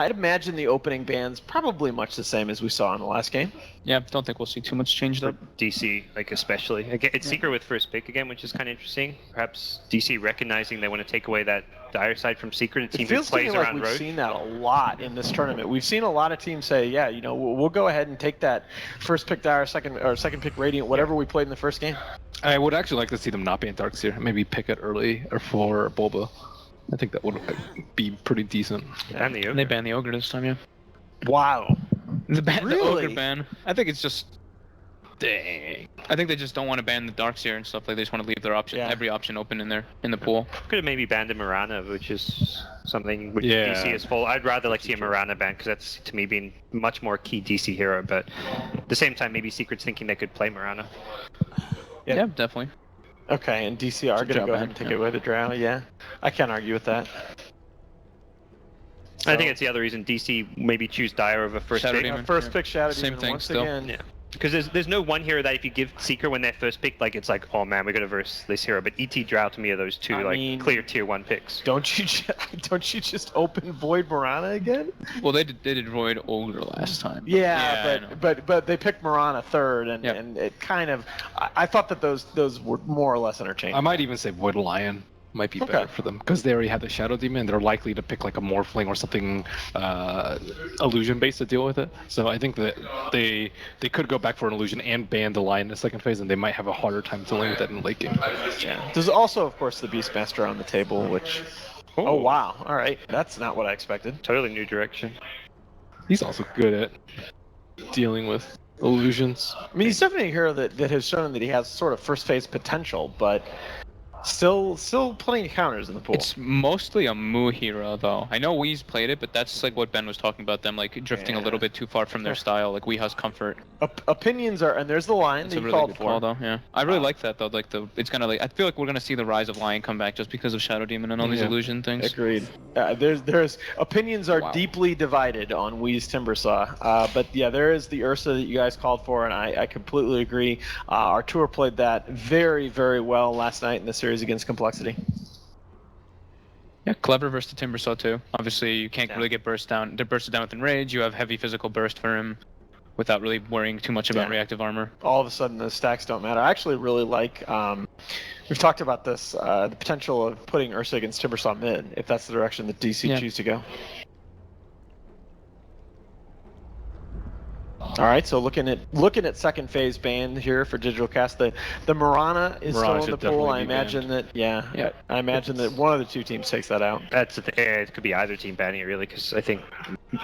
I'd imagine the opening band's probably much the same as we saw in the last game. Yeah, don't think we'll see too much change though. DC, like especially. Again, it's Secret with first pick again, which is kind of interesting. Perhaps DC recognizing they want to take away that dire side from Secret, a team who It feels to me plays like around we've Roche. seen that a lot in this tournament. We've seen a lot of teams say, yeah, you know, we'll go ahead and take that first pick Dire, second pick Radiant, whatever we played in the first game. I would actually like to see them not ban Darkseer. Maybe pick it early or for Bulba. I think that would be pretty decent. And the Ogre. They banned the Ogre this time, yeah. Wow. The Really? Ogre ban. I think it's just... Dang. I think they just don't want to ban the Darkseer and stuff. Like they just want to leave their every option open in there, in the pool. Could have maybe banned a Mirana, which is something which Yeah. DC is full. I'd rather like see a Mirana ban, because that's, to me, being much more key DC hero, but at the same time, maybe Secret's thinking they could play Mirana. Yeah, definitely. Okay, and DC are going to go ahead and take it away the Drow, yeah. I can't argue with that. I think it's the other reason DC maybe choose Dire over first Shadow pick. Demon. First pick Shadow Same Demon thing once still. again. Yeah. Because there's no one hero that if you give Secret when they're first picked, like it's like, oh man, we got to verse this hero. But ET Drow to me are those two I mean, clear tier 1 picks. Don't you just open Void Mirana again? Well, they did Void Ogre last time. Yeah, but they picked Mirana third, and, Yep. and it kind of I thought that those were more or less interchangeable. I might even say Void Lion might be better for them because they already have the Shadow Demon. They're likely to pick like a Morphling or something illusion based to deal with it. So I think that they could go back for an illusion and ban the Lion in the second phase, and they might have a harder time dealing with that in the late game. Yeah. There's also, of course, the Beastmaster on the table, which. Oh wow! All right, that's not what I expected. Totally new direction. He's also good at dealing with illusions. I mean, he's definitely a hero that has shown that he has sort of first phase potential, but still plenty of counters in the pool. It's mostly a Mu hero, though. I know Wee's played it, but that's like what Ben was talking about, them like drifting a little bit too far from their style. Like Wee has comfort. Opinions are, and there's the line It's that a you really called good for. call, though. Yeah, I really like that though. Like it's kind of like I feel like we're gonna see the rise of Lion come back just because of Shadow Demon and all these illusion things. Agreed. There's opinions are deeply divided on Wee's Timbersaw, but yeah, there is the Ursa that you guys called for, and I completely agree. Our tour played that very, very well last night in the series against Complexity. Yeah, clever versus the Timbersaw too. Obviously, you can't really get burst down. They're bursted down with Enrage. You have heavy physical burst for him, without really worrying too much about reactive armor. All of a sudden, the stacks don't matter. I actually really like. We've talked about this, the potential of putting Ursa against Timbersaw mid, if that's the direction that DC choose to go. All right, so looking at second phase ban here for Digital Cast, the Mirana is still in the pool. I imagine that I imagine that one of the two teams takes that out. That's it could be either team banning it really, because I think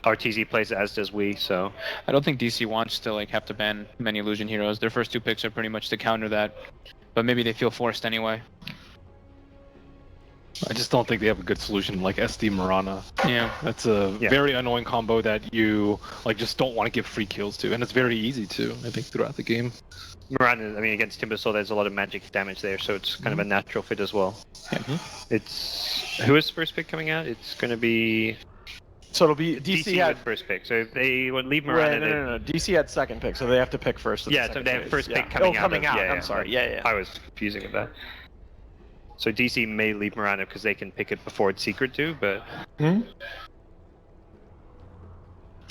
RTZ plays it as does we. So I don't think DC wants to like have to ban many illusion heroes. Their first two picks are pretty much to counter that, but maybe they feel forced anyway. I just don't think they have a good solution like SD Mirana. Yeah. That's a very annoying combo that you like just don't want to give free kills to, and it's very easy to, I think, throughout the game. Mirana, I mean, against Timbersaw, there's a lot of magic damage there, so it's kind of a natural fit as well. It's who is first pick coming out? It's going to be. So it'll be DC had first pick. So if they would leave Mirana, no. DC had second pick, so they have to pick first. Yeah, so they have first pick coming out. Coming out. I'm sorry. Yeah. I was confusing with that. So DC may leave Mirana because they can pick it before it's Secret too, but.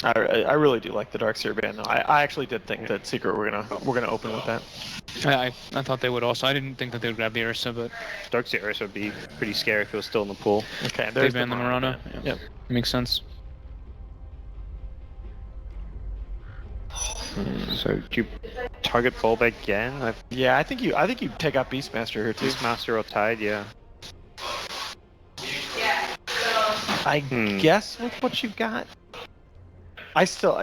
I really do like the Darkseer ban though. I actually did think that Secret we're gonna open with that. I thought they would also. I didn't think that they would grab the Ursa, but Darkseer Ursa would be pretty scary if it was still in the pool. Okay, they banned the Mirana. Yep, makes sense. So do you target Bulba again? Yeah, I think you take out Beastmaster here too. Beastmaster or Tide, yeah. I guess with what you've got. I still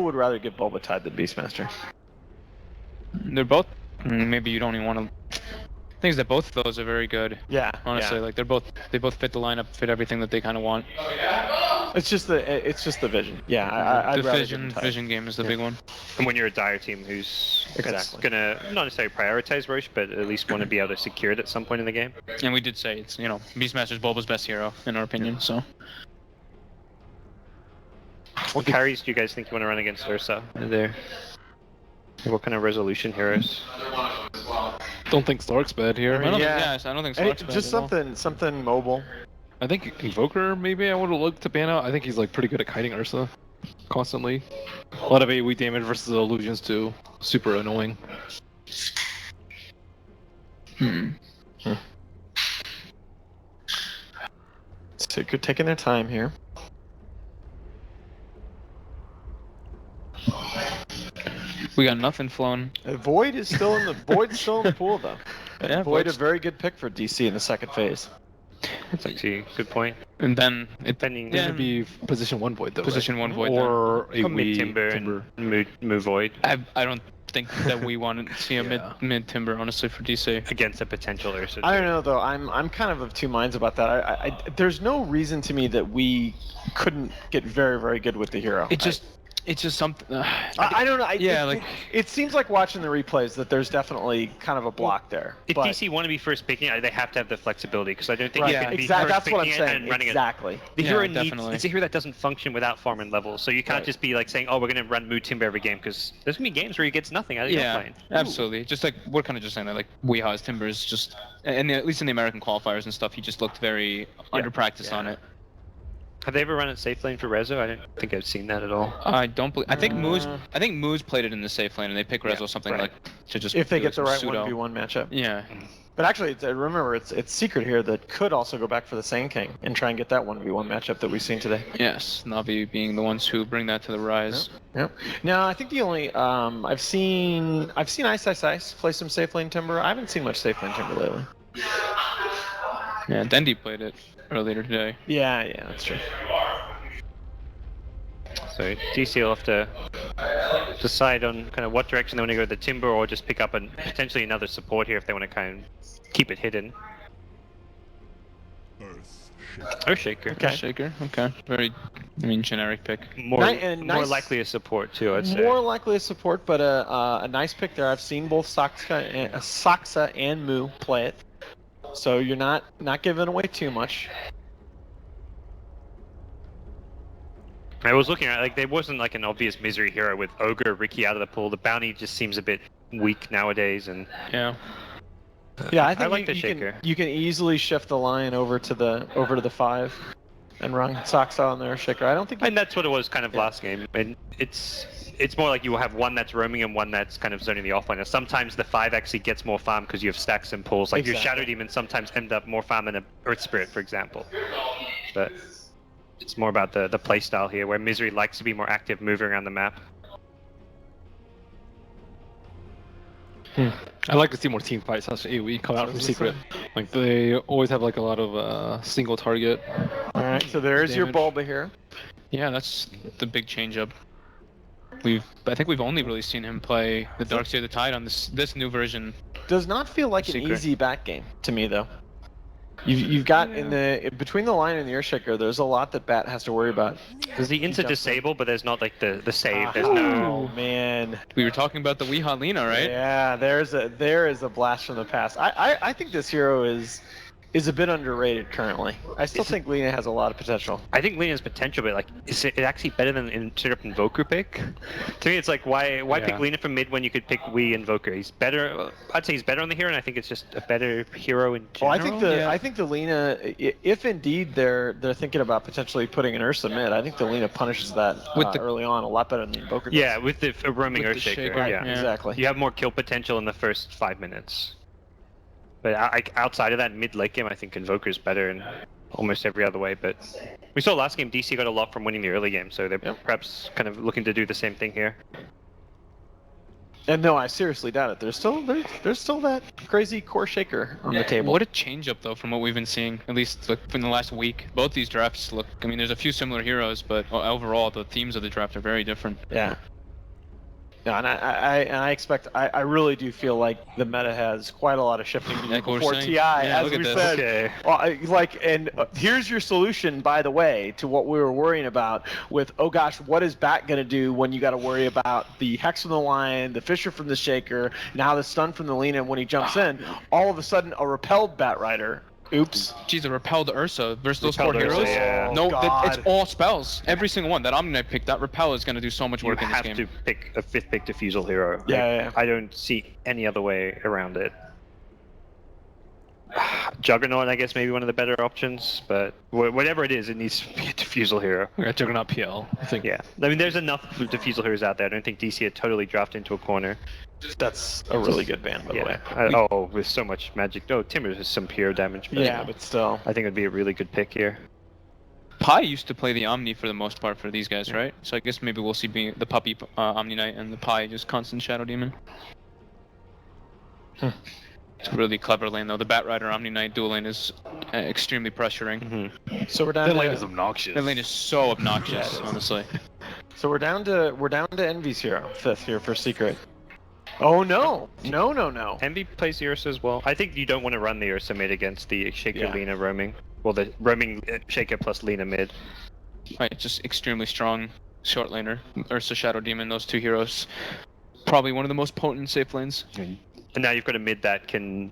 would rather get Bulba Tide than Beastmaster. They're both. Maybe you don't even want to. Things that both of those are very good. Yeah. Honestly, like they both fit the lineup, fit everything that they kind of want. It's just the vision. Yeah, the vision game is the big one. And when you're a Dire team who's gonna not necessarily prioritize Roche, but at least want to be able to secure it at some point in the game. And we did say it's Beastmaster's Bulba's best hero in our opinion. So. What carries do you guys think you want to run against Ursa? There. What kind of resolution heroes? Don't think Stark's bad here. I don't think Stark's bad just something mobile. I think Invoker, maybe I would have looked to ban out. I think he's like pretty good at kiting Ursa constantly. A lot of AoE damage versus illusions too. Super annoying. So you're taking their time here. We got nothing flowing. Void is still in the pool though. Yeah, Void a Void's- very good pick for DC in the second phase. That's actually a good point. And then Depending, This would be position 1 Void though. position right? 1 Void. Or mid AoE Timber and move Void I don't think that we want to see a Yeah. mid Timber, honestly, for DC. against a potential Ursa. I don't know though. I'm kind of two minds about that. I there's no reason to me that we couldn't get very very good with the hero. It's just something. I don't know. Yeah, it seems like watching the replays that there's definitely kind of a block there. If but- DC want to be first picking it, they have to have the flexibility because I don't think Right, you can be exactly. first That's what I'm picking it saying. and running Exactly. it. The Yeah, hero definitely. it's a hero that doesn't function without farming levels, so you can't Right. just be like saying, "Oh, we're going to run Mood Timber every game," because there's going to be games where he gets nothing out of your Yeah, lane. absolutely. Just like we're kind of just saying that, like Weeha's Timbers just, and at least in the American qualifiers and stuff, he just looked very under practiced on it. Have they ever run it safe lane for Rezo? I don't think I've seen that at all. I don't believe. I think Moose played it in the safe lane, and they pick Rezo something right. like to just If they do get the some right pseudo. 1v1 matchup. Yeah, But actually, remember, it's Secret here that could also go back for the Sand King and try and get that 1v1 matchup that we've seen today. yes, Navi being the ones who bring that to the rise. Yep. Now, I think the only I've seen Ice play some safe lane Timber. I haven't seen much safe lane Timber lately. Yeah, Dendi played it earlier today. Yeah, that's true. So DC will have to decide on kind of what direction they want to go with the Timber or just pick up potentially another support here if they want to kind of keep it hidden. Earthshaker. Okay. Shaker. Okay. Very, generic pick. More, and more nice- likely a support too, I'd say. More likely a support, but a nice pick there. I've seen both Saksa and Moo play it, so you're not giving away too much. I was looking at there wasn't like an obvious misery hero with Ogre Ricky out of the pool. The bounty just seems a bit weak nowadays, and Yeah. Yeah, I think like the you Shaker. you can easily shift the line over to the 5 and run Saksa on their Shaker. I don't think. that's what it was kind of last game. And it's more like you will have one that's roaming and one that's kind of zoning the offliner. Sometimes the 5 actually gets more farm because you have stacks and pulls. Like your Exactly. Shadow Demon sometimes end up more farm than a Earth Spirit, for example. But it's more about the playstyle here, where Misery likes to be more active, moving around the map. I like to see more team fights such AoE come out from Secret. Like they always have like a lot of single target. All right, so there's your Damage. Bulba here. Yeah, that's the big change up. I think we've only really seen him play the Darkseid of the Tide on this new version. Does not feel like an Secret. easy back game to me though. You've got in the between the line and the Earthshaker, there's a lot that Bat has to worry about. Because the Insta disable, but there's not like the save. There's Oh no. man. We were talking about the Weeha Lina, right? Yeah, there is a blast from the past. I think this hero is a bit underrated currently. I still think Lina has a lot of potential. I think Lena's potential, but like, is it actually better than straight up Invoker pick? To me, it's like why pick Yeah. Lena from mid when you could pick Wii Invoker? He's better. I'd say he's better on the hero, and I think it's just a better hero in Well, general. I think the Lina, if indeed they're thinking about potentially putting an Ursa mid, I think the Lina punishes that With the- early on a lot better than the Invoker does. Yeah, with the roaming With the Earthshaker. Shaker, Right, Yeah. exactly. You have more kill potential in the first 5 minutes. But outside of that, mid late game, I think Invoker's better in almost every other way. But we saw last game, DC got a lot from winning the early game, so they're perhaps kind of looking to do the same thing here. And no, I seriously doubt it. There's still that crazy core shaker on the table. What a change up though from what we've been seeing, at least like, in the last week. Both these drafts look. I mean, there's a few similar heroes, but overall the themes of the draft are very different. Yeah. Yeah, and I expect I really do feel like the meta has quite a lot of shifting to do Like we're before saying. TI, Yeah, as look at we this. said. Okay. Well, here's your solution, by the way, to what we were worrying about with, oh gosh, what is Bat gonna do when you got to worry about the Hex from the Lion, the Fisher from the Shaker, now the stun from the Lina when he jumps in. All of a sudden, a repelled Bat Rider. Oops. Geez, a repelled Ursa versus those four Repelled Ursa, heroes. yeah. No, God. it's all spells. Every single one that I'm gonna pick. That repel is gonna do so much You work in this have game. to pick a 5th pick Diffusal hero. Yeah. I don't see any other way around it. Juggernaut, I guess, maybe one of the better options, but whatever it is, it needs to be a Diffusal hero. Yeah, Juggernaut PL, I think. Yeah, I mean, there's enough Diffusal heroes out there. I don't think DC are totally drafted into a corner. That's a really good ban, by the way. Oh, with so much magic. Oh, Timber has some hero damage. But Yeah, but still. I think it'd be a really good pick here. Pi used to play the Omni for the most part for these guys, right? So I guess maybe we'll see the Puppy Omni Knight and the Pi just constant Shadow Demon. It's a really clever lane though. The Bat Rider Omni Knight dual lane is extremely pressuring. So we're down That to lane is obnoxious. That lane is so obnoxious, honestly. So we're down to Envy's hero, 5th here for Secret. Oh no! No. Envy plays the Ursa as well. I think you don't want to run the Ursa mid against the Shaker Yeah. Lina roaming. Well, the roaming Shaker plus Lina mid. Right, just extremely strong short laner. Ursa Shadow Demon, those two heroes. Probably one of the most potent safe lanes. And now you've got a mid that can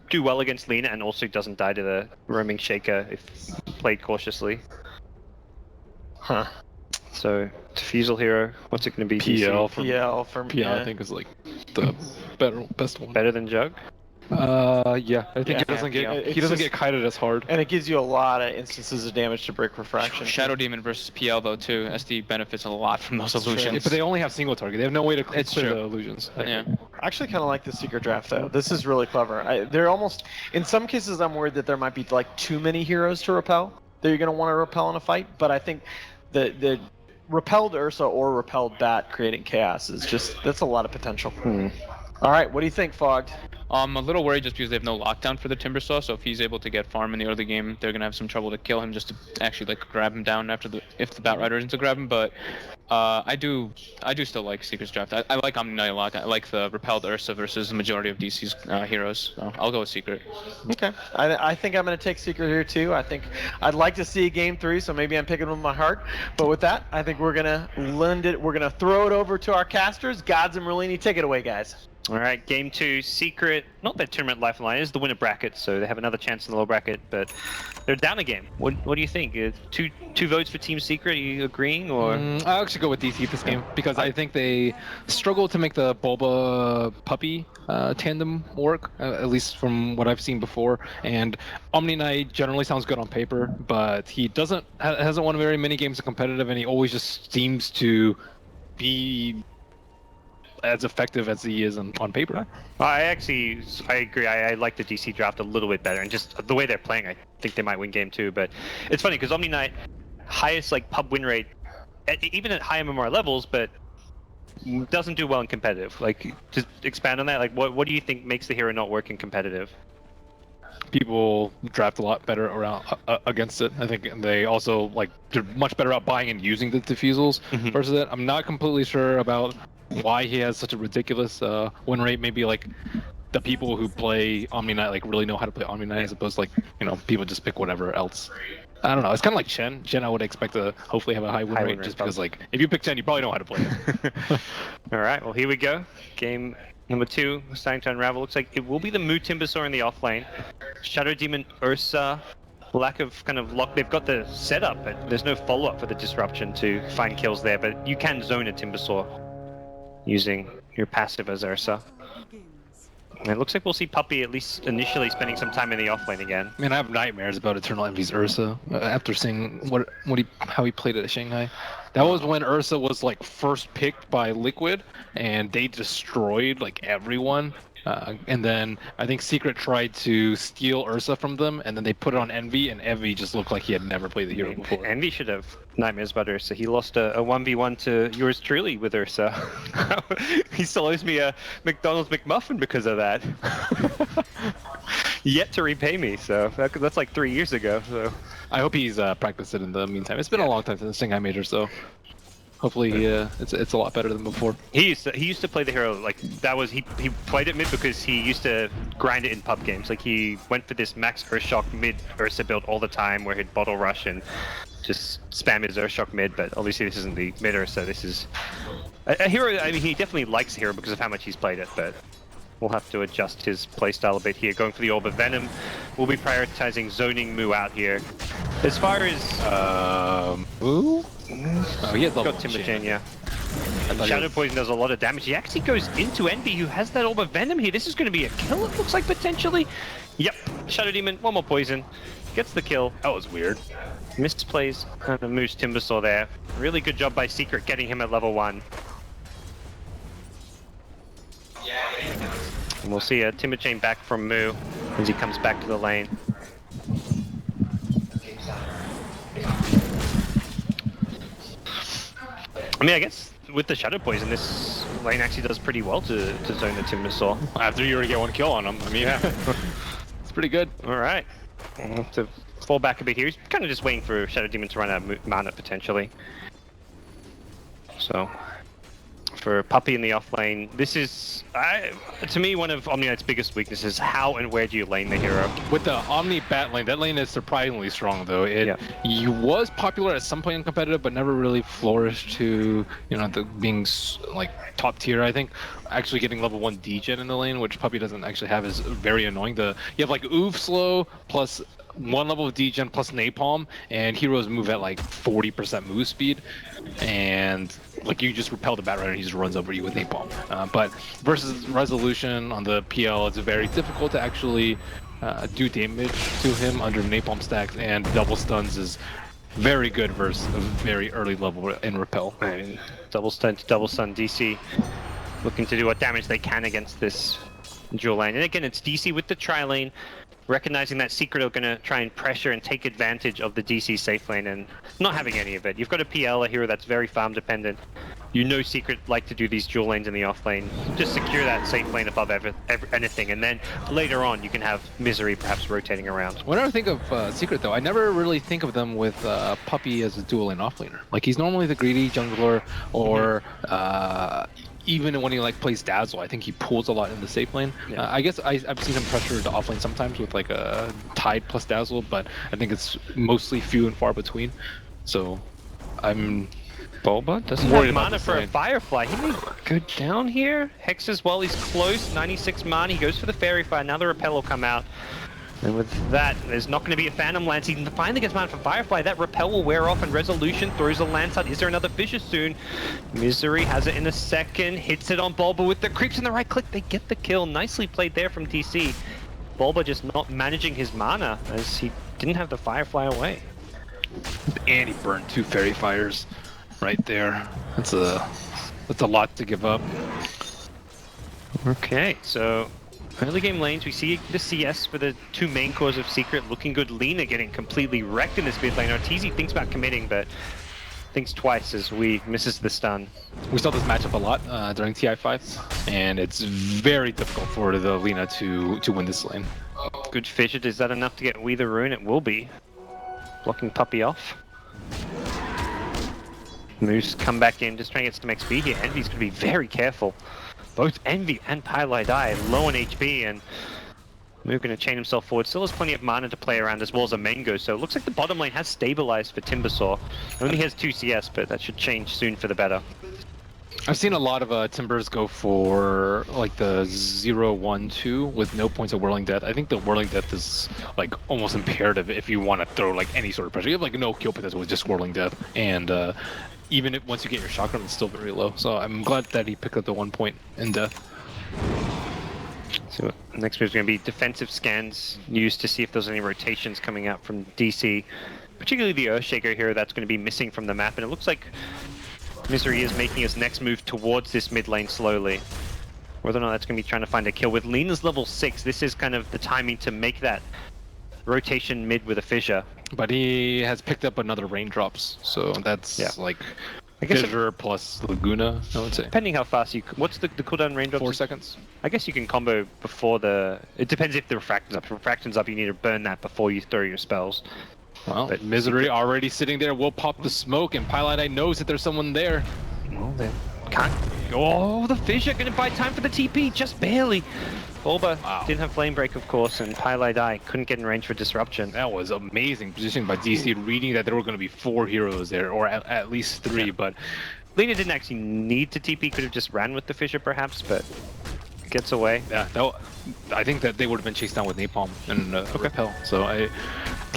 do well against Lina and also doesn't die to the roaming Shaker if played cautiously. Huh. So, Diffusal hero, what's it going to be? PL DC? for PL from PL, I think is like the best one. Better than Jug? Yeah, I think Yeah, he doesn't yeah, get it's just- kited as hard. And it gives you a lot of instances of damage to break refraction. Shadow Demon versus PL though too. SD benefits a lot from those true. illusions. But they only have single target. They have no way to clear It's true. the illusions. Yeah. I actually kind of like the Secret draft though. This is really clever. They're almost, in some cases, I'm worried that there might be like too many heroes to repel that you're going to want to repel in a fight. But I think the repelled Ursa or repelled Bat creating chaos is that's a lot of potential. All right, what do you think, Fogged? I'm a little worried just because they have no lockdown for the Timbersaw, so if he's able to get farm in the early game, they're gonna have some trouble to kill him just to actually like grab him down if the Bat Rider isn't to grab him. But I do still like Secret's draft. I like Omni Knight a lot. I like the repelled Ursa versus the majority of DC's heroes. So I'll go with Secret. Okay, I think I'm going to take Secret here too. I think I'd like to see game 3, so maybe I'm picking with my heart. But with that, I think we're gonna lend it. We're gonna throw it over to our casters. Gods and Merlini, take it away, guys. All right, game 2, Secret. Not their tournament lifeline, is the winner bracket, so they have another chance in the lower bracket, but they're down a game. What do you think? Two votes for Team Secret? Are you agreeing, or? I'll actually go with DC this game because I think they struggle to make the Bulba Puppy tandem work, at least from what I've seen before. And Omni Knight generally sounds good on paper, but he hasn't won very many games of competitive, and he always just seems to be as effective as he is on paper. I agree. I like the DC draft a little bit better, and just the way they're playing, I think they might win game 2. But it's funny because Omni Knight, highest like pub win rate, even at high MMR levels, but doesn't do well in competitive. Like, just expand on that. Like, what do you think makes the hero not work in competitive? People draft a lot better around against it. I think they also they're much better at buying and using the diffusals versus it. I'm not completely sure about why he has such a ridiculous win rate. Maybe the people who play Omni Knight really know how to play Omni Knight as opposed to people just pick whatever else. I don't know. It's kind of like Chen. Chen, I would expect to hopefully have a high win rate just because if you pick Chen, you probably know how to play it. All right, well here we go. Game number 2 starting to unravel. Looks like it will be the Mu Timbersaw in the off lane. Shadow Demon Ursa. Lack of kind of lock. They've got the setup, but there's no follow-up for the disruption to find kills there. But you can zone a Timbersaw using your passive as Ursa. And it looks like we'll see Puppy at least initially spending some time in the offlane again. Man, I have nightmares about Eternal Envy's Ursa after seeing how he played it at Shanghai. That was when Ursa was first picked by Liquid, and they destroyed everyone. And then I think Secret tried to steal Ursa from them, and then they put it on Envy, and Envy just looked like he had never played the hero before. Envy should have nightmares about Ursa. He lost a 1v1 to yours truly with Ursa. He still owes me a McDonald's McMuffin because of that. Yet to repay me, so that's 3 years ago. So I hope he's practiced it in the meantime. It's been a long time since the Shanghai Major, so hopefully it's a lot better than before. He used to play the hero he played it mid because he used to grind it in pub games. He went for this max Earthshock mid Ursa build all the time where he'd bottle rush and just spam his Earthshock mid. But obviously this isn't the mid Ursa. This is a hero. I mean, he definitely likes the hero because of how much he's played it, but we'll have to adjust his playstyle a bit here. Going for the Orb of Venom. We'll be prioritizing zoning Mu out here. As far as Mu? Oh, he had got level Timber Chain, yeah. Shadow Poison does a lot of damage. He actually goes into Envy, who has that Orb of Venom here. This is going to be a kill, it looks like, potentially. Yep, Shadow Demon, one more poison. Gets the kill. That was weird. Misplays the Moose Timbersaw there. Really good job by Secret getting him at level 1. And we'll see a Timber Chain back from Moo as he comes back to the lane. I mean, I guess with the Shadow Poison, this lane actually does pretty well to zone the Timbersaw. After you already get one kill on him, I mean, yeah. It's pretty good. All right. We'll have to fall back a bit here. He's kind of just waiting for Shadow Demon to run out of mana, potentially. So, for Puppey in the off lane, this is, to me, one of Omniknight's biggest weaknesses. How and where do you lane the hero? With the Omni bat lane, that lane is surprisingly strong, though. He was popular at some point in competitive, but never really flourished to, being like top tier. I think actually getting level 1 degen in the lane, which Puppey doesn't actually have, is very annoying. You have like Oof slow plus 1 level of degen plus napalm, and heroes move at like 40% move speed, and like you just repel the bat rider and he just runs over you with napalm. But versus resolution on the PL, it's very difficult to actually do damage to him under napalm stacks, and double stuns is very good versus a very early level in repel. I mean, double stun to double stun. DC looking to do what damage they can against this dual lane, and again it's DC with the tri lane, recognizing that Secret are going to try and pressure and take advantage of the DC safe lane and not having any of it. You've got a PL, a hero that's very farm dependent. Secret like to do these dual lanes in the off lane. Just secure that safe lane above anything, and then later on you can have Misery perhaps rotating around. Whenever I think of Secret, though, I never really think of them with Puppey as a dual lane off laner. Like, he's normally the greedy jungler, or even when he plays Dazzle, I think he pulls a lot in the safe lane. Yeah. I guess I've seen him pressure the off lane sometimes with like a Tide plus Dazzle, but I think it's mostly few and far between. So I'm Bulba doesn't have mana for a Firefly. He may go down here. Hexes while he's close, 96 mana. He goes for the Fairy Fire. Now the Repel will come out. And with that, there's not going to be a Phantom Lance. He finally gets mana for Firefly. That Repel will wear off, and Resolution throws a Lance out. Is there another Fissure soon? Misery has it in a second. Hits it on Bulba with the creeps and the right click. They get the kill. Nicely played there from DC. Bulba just not managing his mana as he didn't have the Firefly away. And he burned 2 Fairy Fires right there. That's a lot to give up. Okay, so early game lanes, we see the CS for the 2 main cores of Secret looking good. Lina getting completely wrecked in this mid lane. Arteezy thinks about committing, but thinks twice as we misses the stun. We saw this matchup a lot during TI5s, and it's very difficult for the Lina to win this lane. Good Fissure. Is that enough to get We the Rune? It will be. Blocking Puppey off. Moose come back in, just trying to get some XP here. Envy's going to be very careful. Both Envy and Pylai low on HP, and Moo going to chain himself forward. Still has plenty of mana to play around as well as a Mango, so it looks like the bottom lane has stabilized for Timbersaw. Only has 2 CS, but that should change soon for the better. I've seen a lot of Timbers go for like the 0-1-2 with no points of Whirling Death. I think the Whirling Death is like almost imperative if you want to throw like any sort of pressure. You have like no kill potential with just Whirling Death, and even if once you get your shotgun, it's still very low. So I'm glad that he picked up the 1 point in death. So next move is going to be defensive scans used to see if there's any rotations coming out from DC, particularly the Earthshaker here that's going to be missing from the map, and it looks like Misery is making his next move towards this mid lane slowly. Whether or not that's going to be trying to find a kill. With Lina's level 6, this is kind of the timing to make that rotation mid with a Fissure. But he has picked up another Raindrops, so that's like I guess Fissure plus Laguna, I would say. Depending how fast you... What's the cooldown Raindrops? 4 seconds. I guess you can combo before the... It depends if the Refraction's up. If Refraction's up, you need to burn that before you throw your spells. Well, but Misery already sitting there will pop the smoke, and Pylai knows that there's someone there. Well, they can't... Oh, the Fissure going to buy time for the TP, just barely. Bulba didn't have Flame Break, of course, and Pylai couldn't get in range for Disruption. That was amazing positioning by DC, reading that there were going to be 4 heroes there, or at least 3, yeah. But Lina didn't actually need to TP, could have just ran with the Fissure perhaps, but gets away. Yeah, I think that they would have been chased down with Napalm and Repel. So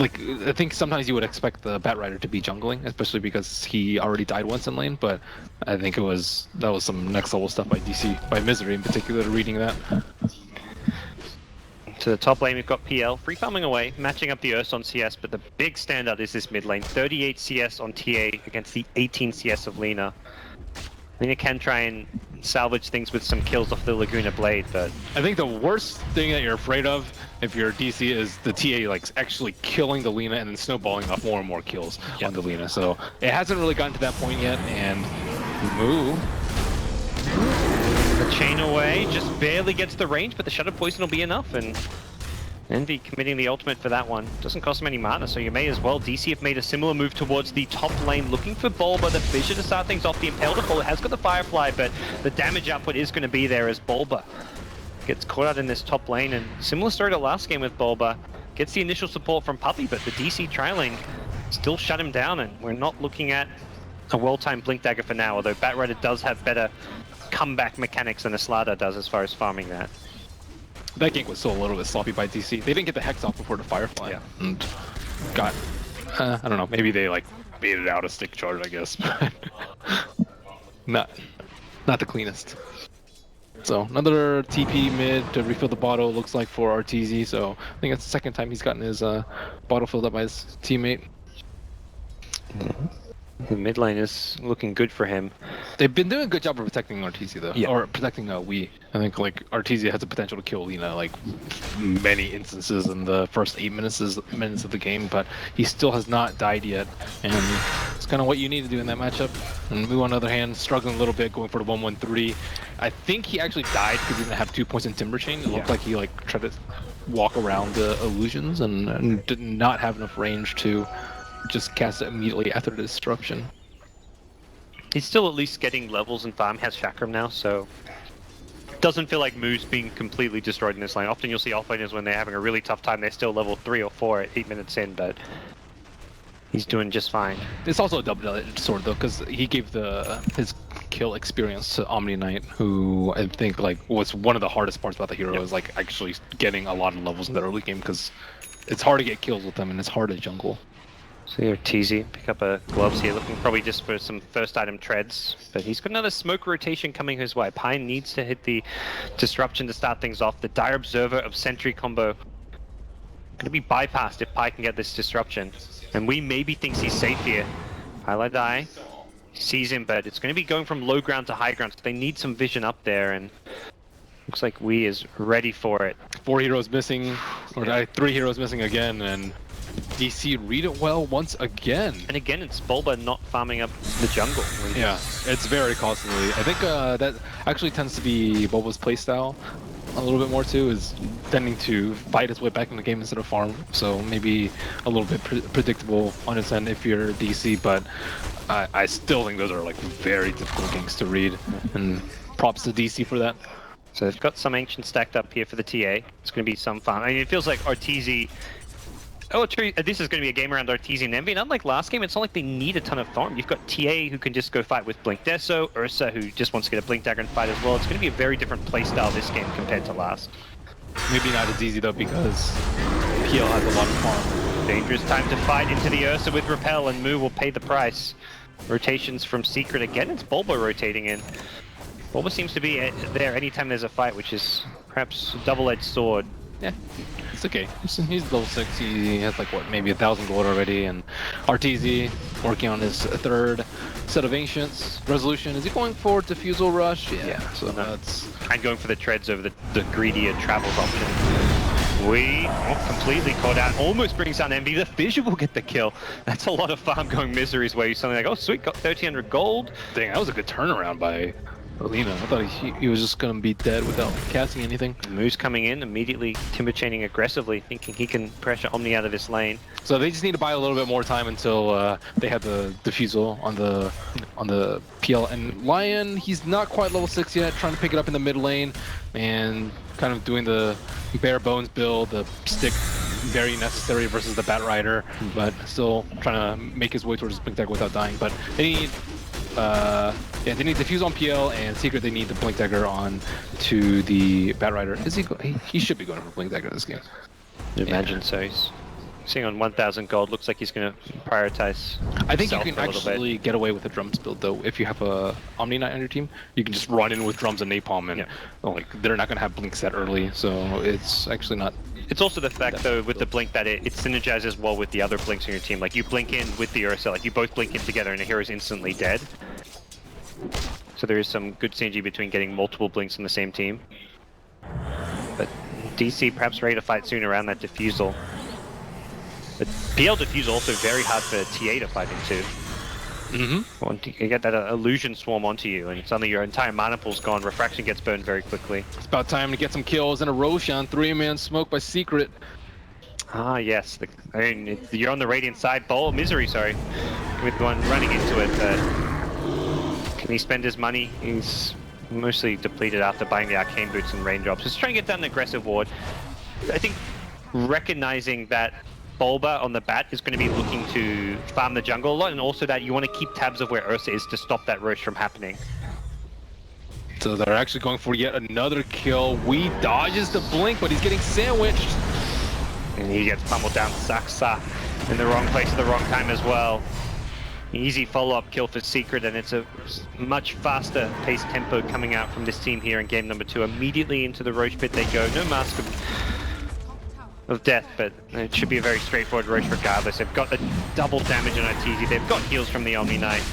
like I think sometimes you would expect the Batrider to be jungling, especially because he already died once in lane. But I think that was some next level stuff by DC, by Misery in particular, reading that. To the top lane, we've got PL free farming away, matching up the Ursa on CS, but the big standout is this mid lane. 38 CS on TA against the 18 CS of Lina. Lina can try and salvage things with some kills off the Laguna Blade, but I think the worst thing that you're afraid of if you're DC is the TA like actually killing the Lina and then snowballing off more and more kills on the Lina. So it hasn't really gotten to that point yet, and Moo. The chain away, just barely gets the range, but the Shadow Poison will be enough, and Envy committing the ultimate for that one. Doesn't cost him any mana, so you may as well. DC have made a similar move towards the top lane, looking for Bulba, the Fissure to start things off. The Impale to fall, it has got the Firefly, but the damage output is going to be there as Bulba gets caught out in this top lane, and similar story to last game with Bulba. Gets the initial support from Puppey, but the DC trailing still shut him down, and we're not looking at a well-timed Blink Dagger for now, although Batrider does have better comeback mechanics than Aslada does as far as farming that. That gank was still a little bit sloppy by DC. They didn't get the Hex off before the Firefly, and got, I don't know, maybe they like baited out a stick charge, I guess, but not the cleanest. So another TP mid to refill the bottle, looks like, for RTZ, so I think that's the second time he's gotten his bottle filled up by his teammate. The mid lane is looking good for him. They've been doing a good job of protecting RTZ though, Yeah. or protecting Wii. I think like RTZ has the potential to kill Lina like many instances in the first 8 minutes of the game, but he still has not died yet, and it's kind of what you need to do in that matchup. And Moo, on the other hand, struggling a little bit, going for the 1-1-3. I think he actually died because he didn't have 2 points in Timber Chain. It looked like he like tried to walk around the illusions and did not have enough range to just cast it immediately after the destruction. He's still at least getting levels and farm, has Chakram now, so doesn't feel like Moo's being completely destroyed in this lane. Often you'll see offlaners when they're having a really tough time, they're still level 3 or 4 at 8 minutes in, but he's doing just fine. It's also a double-edged sword though, because he gave his kill experience to Omni Knight, who I think like was one of the hardest parts about the hero is like actually getting a lot of levels in the early game, because it's hard to get kills with them and it's hard to jungle. So here, TZ, pick up a gloves here, looking probably just for some first item treads, but he's got another smoke rotation coming his way. Pine needs to hit the disruption to start things off. The Dire Observer of Sentry combo going to be bypassed if Pi can get this disruption. And we maybe thinks he's safe here. Highlight Die sees him, but it's going to be going from low ground to high ground, so they need some vision up there, and looks like Wii is ready for it. 4 heroes missing, or 3 heroes missing again, and DC read it well once again. And again, it's Bulba not farming up the jungle. Yeah, it's very costly. I think that actually tends to be Bulba's playstyle a little bit more too, is tending to fight his way back in the game instead of farm. So maybe a little bit predictable on his end if you're DC, but I still think those are like very difficult games to read, and props to DC for that. So they've got some Ancient stacked up here for the TA. It's going to be some fun. I mean, it feels like RTZ... Oh, true. This is going to be a game around RTZ and Envy. And unlike last game, it's not like they need a ton of farm. You've got TA who can just go fight with Blink Deso, Ursa who just wants to get a Blink Dagger and fight as well. It's going to be a very different playstyle this game compared to last. Maybe not as easy though, because PL has a lot of farm. Dangerous time to fight into the Ursa with Repel, and Moo will pay the price. Rotations from Secret again. It's Bulba rotating in. Bulba seems to be there anytime there's a fight, which is perhaps a double-edged sword. Yeah, it's okay. He's level 6. He has like what, maybe 1,000 gold already, and RTZ working on his 3rd set of Ancients. Resolution, is he going for Diffusal Rush? Yeah. So that's... I'm going for the treads over the greedier travels option. We completely caught out. Almost brings down Envy. The Fissure will get the kill. That's a lot of farm going Misery's way. Something like, oh sweet, got 1,300 gold. Dang, that was a good turnaround by Lina. I thought he was just going to be dead without casting anything. Moo's coming in, immediately timber chaining aggressively, thinking he can pressure Omni out of this lane. So they just need to buy a little bit more time until they have the Diffusal on the PL. And Lion, he's not quite level 6 yet, trying to pick it up in the mid lane and kind of doing the bare bones build, the stick very necessary versus the Batrider, but still trying to make his way towards his Blink Dagger without dying. But they need they need Diffuse on PL, and Secret they need the Blink Dagger on to the Batrider. Is he should be going for Blink Dagger this game. Imagine so. He's Sitting on 1,000 gold, looks like he's going to prioritize. I think you himself can a little bit. actually get away with a drums build though. If you have a Omni Knight on your team, you can just run in with drums and napalm, and like they're not going to have blinks that early, so it's actually not. It's also the fact though with the blink that it synergizes well with the other blinks on your team. Like you blink in with the Ursa, like you both blink in together and the hero's instantly dead. So there is some good synergy between getting multiple blinks on the same team. But DC perhaps ready to fight soon around that defusal. But PL defusal also very hard for TA to fight into. You get that illusion swarm onto you, and suddenly your entire mana pool's gone. Refraction gets burned very quickly. It's about time to get some kills and a Roshan 3-man smoke by Secret. Ah, yes. You're on the Radiant side. Misery, sorry. With one running into it. Can he spend his money? He's mostly depleted after buying the Arcane Boots and Raindrops. Just trying to get down an aggressive ward. I think recognizing that Bulba on the bat is going to be looking to farm the jungle a lot, and also that you want to keep tabs of where Ursa is to stop that Roche from happening. So they're actually going for yet another kill. We dodges the blink, but he's getting sandwiched. And he gets pummeled down Saksa in the wrong place at the wrong time as well. Easy follow-up kill for Secret, and it's a much faster paced tempo coming out from this team here in game number 2. Immediately into the Roche pit they go. No Mask of Death, but it should be a very straightforward Roche regardless. They've got a double damage on Arteezy. They've got heals from the Omni Knight.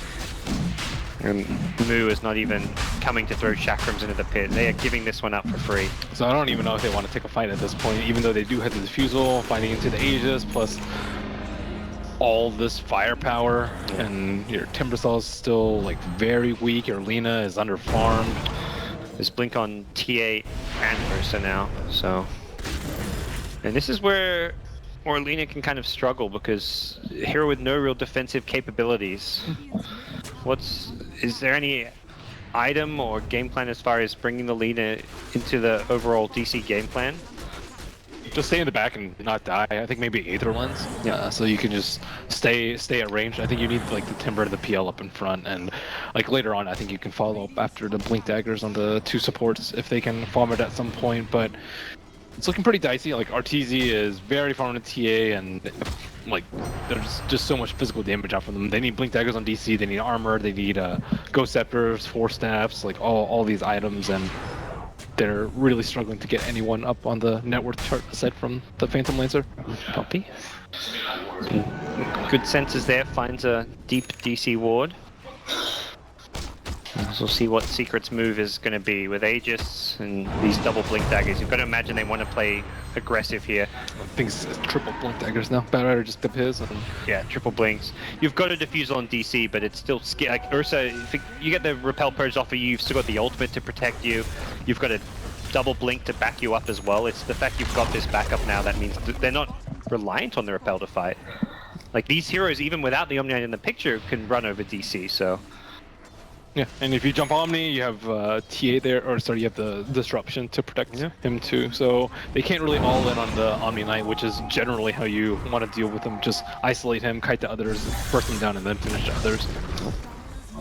And Moo is not even coming to throw chakrams into the pit. They are giving this one up for free. So I don't even know if they want to take a fight at this point, even though they do have the defusal, fighting into the Aegis, plus all this firepower. And your Timbersaw is still like very weak. Your Lina is under farmed. There's blink on TA and Ursa now, so. And this is where Lina can kind of struggle, because hero with no real defensive capabilities. Is there any item or game plan as far as bringing the Lina into the overall DC game plan? Just stay in the back and not die. I think maybe Aether Lens. So you can just stay at range. I think you need like the Timber and the PL up in front, and like later on I think you can follow up after the Blink Daggers on the 2 supports if they can farm it at some point, but it's looking pretty dicey. Like Arteezy is very far into TA, and like there's just so much physical damage out from them. They need Blink Daggers on DC, they need armor, they need Ghost Scepters, Force Staffs, like all these items, and they're really struggling to get anyone up on the net worth chart aside from the Phantom Lancer. Poppy. Good senses there, finds a deep DC ward. So we'll see what Secret's move is going to be with Aegis and these double Blink Daggers. You've got to imagine they want to play aggressive here. I think it's triple Blink Daggers now. Bad Rider just dip his. And... yeah, triple Blinks. You've got a defusal on DC, but it's still like Ursa, if you get the Repel Purge off of you, you've still got the ultimate to protect you. You've got a double Blink to back you up as well. It's the fact you've got this backup now that means they're not reliant on the Repel to fight. Like these heroes, even without the Omni Knight in the picture, can run over DC, so... yeah, and if you jump Omni, you have TA there, or sorry, you have the Disruption to protect him too. So they can't really all in on the Omni Knight, which is generally how you want to deal with him. Just isolate him, kite the others, burst them down, and then finish the others.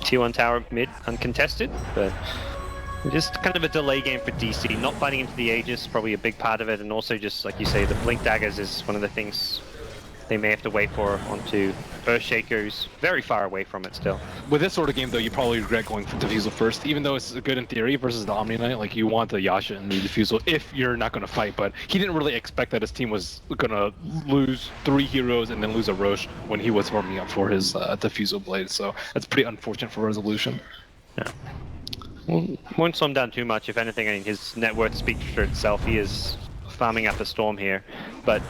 T1 tower mid, uncontested, but just kind of a delay game for DC. Not fighting into the Aegis, probably a big part of it, and also just, like you say, the Blink Daggers is one of the things they may have to wait for onto Earthshaker, who's very far away from it still. With this sort of game, though, you probably regret going for Defusal first, even though it's good in theory versus the Omni Knight. Like, you want the Yasha and the Defusal if you're not going to fight, but he didn't really expect that his team was going to lose 3 heroes and then lose a Roche when he was warming up for his Defusal Blade, so that's pretty unfortunate for Resolution. Yeah. Well, won't slow him down too much. If anything, I mean, his net worth speaks for itself. He is farming up a Storm here, but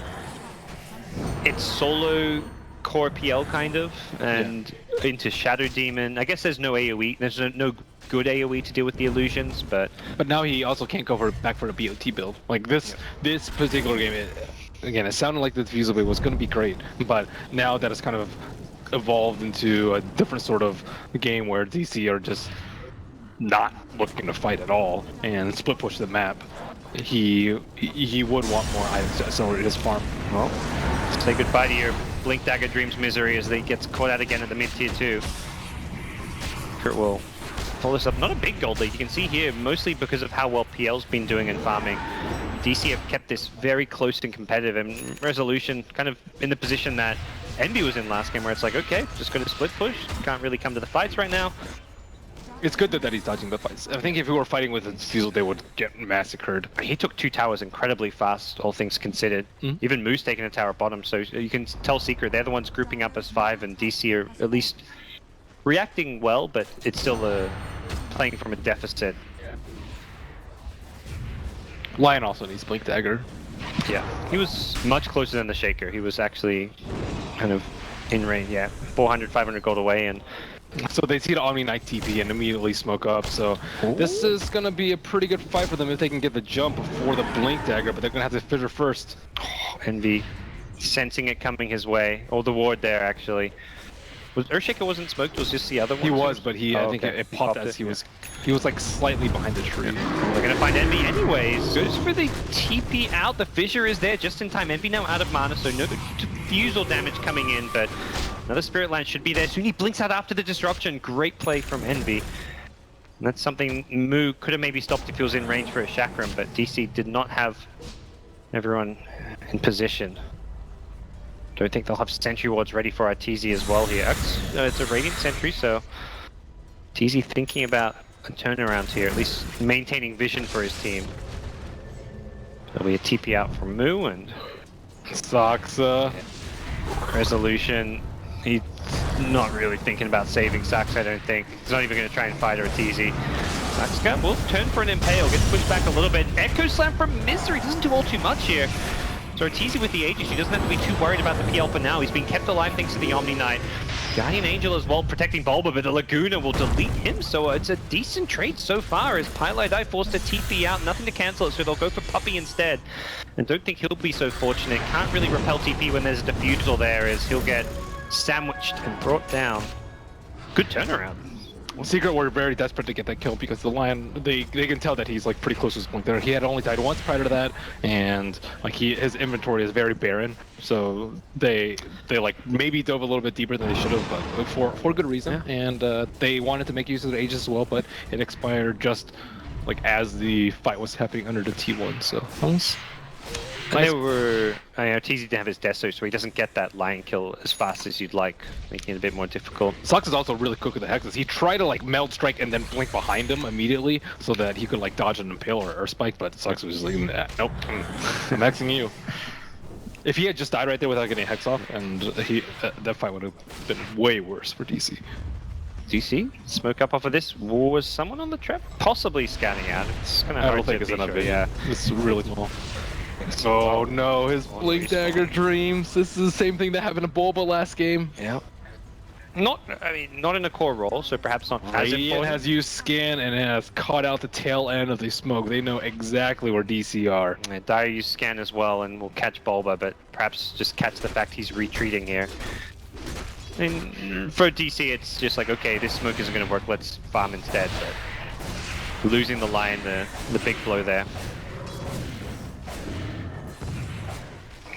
it's solo core PL kind of, and into Shadow Demon. I guess there's no AoE. There's no good AoE to deal with the illusions, but now he also can't go back for a BOT build. Like this particular game, again, it sounded like the Defusal Blade was going to be great, but now that it's kind of evolved into a different sort of game where DC are just not looking to fight at all and split push the map, he would want more items to accelerate his farm. Well, say goodbye to your Blink Dagger Dreams misery as they gets caught out again at the mid tier 2. Kurt will pull this up. Not a big gold lead. You can see here, mostly because of how well PL's been doing in farming. DC have kept this very close and competitive, and Resolution kind of in the position that Envy was in last game, where it's like, okay, just got to split push, can't really come to the fights right now. It's good that he's dodging the fights. I think if we were fighting with a Defusal, they would get massacred. He took 2 towers incredibly fast, all things considered. Even Moose taking a tower bottom, so you can tell Secret, they're the ones grouping up as 5, and DC are at least reacting well, but it's still playing from a deficit. Lion also needs Blink Dagger. Yeah, he was much closer than the Shaker. He was actually kind of in range, yeah. 400, 500 gold away, and so they see the Omni Knight TP and immediately smoke up, so this is going to be a pretty good fight for them if they can get the jump before the Blink Dagger, but they're going to have to fissure first. Envy sensing it coming his way, or the ward there actually. Earthshaker wasn't smoked, it was just the other one? He was, but I think it popped as he was like slightly behind the tree. We're gonna find Envy anyways. Goes for the TP out, the fissure is there just in time. Envy now out of mana, so no Defusal damage coming in, but another Spirit Line should be there soon. He blinks out after the disruption. Great play from Envy. And that's something Moo could have maybe stopped if he was in range for a Chakram, but DC did not have everyone in position. Don't think they'll have Sentry Wards ready for our TZ as well here. It's a Radiant Sentry, so TZ thinking about a turnaround here, at least maintaining vision for his team. There'll be a TP out from Moo, and Saxa. Resolution. He's not really thinking about saving Saxa, I don't think. He's not even going to try and fight her TZ. Saxa will turn for an Impale, gets pushed back a little bit. Echo Slam from Misery doesn't do all too much here. So Arteezy with the Aegis, he doesn't have to be too worried about the PL for now. He's being kept alive thanks to the Omni Knight. Guardian Angel as well, protecting Bulba, but the Laguna will delete him, so it's a decent trade so far as Pylai forced to TP out, nothing to cancel it, so they'll go for Puppey instead. And don't think he'll be so fortunate. Can't really repel TP when there's a Defusal there, as he'll get sandwiched and brought down. Good turnaround. Secret were very desperate to get that kill because the Lion, they can tell that he's like pretty close to his point there. He had only died once prior to that, and like his inventory is very barren. So they like maybe dove a little bit deeper than they should have, but for good reason. Yeah. And they wanted to make use of their Aegis as well, but it expired just like as the fight was happening under the T1. So nice. They were, it's easy to have his Deso, so he doesn't get that Lion kill as fast as you'd like, making it a bit more difficult. Sux is also really quick with the hexes. He tried to like meld strike and then blink behind him immediately so that he could like dodge an impale or spike, but Sux was just like, nope, I'm hexing you. If he had just died right there without getting a hex off, and that fight would have been way worse for DC. DC, smoke up off of this. Was someone on the trap? Possibly scanning out. It's kind of hard I don't think it's enough. Yeah, it's really small. Oh no, his Blink Dagger dreams. This is the same thing that happened to Bulba last game. Yeah. Not in a core role, so perhaps not as important. Radiant has used scan and has caught out the tail end of the smoke. They know exactly where DC are. Yeah, Dire used scan as well and will catch Bulba, but perhaps just catch the fact he's retreating here. And for DC, it's just like, okay, this smoke isn't going to work, let's farm instead. But losing the Lion, the big blow there.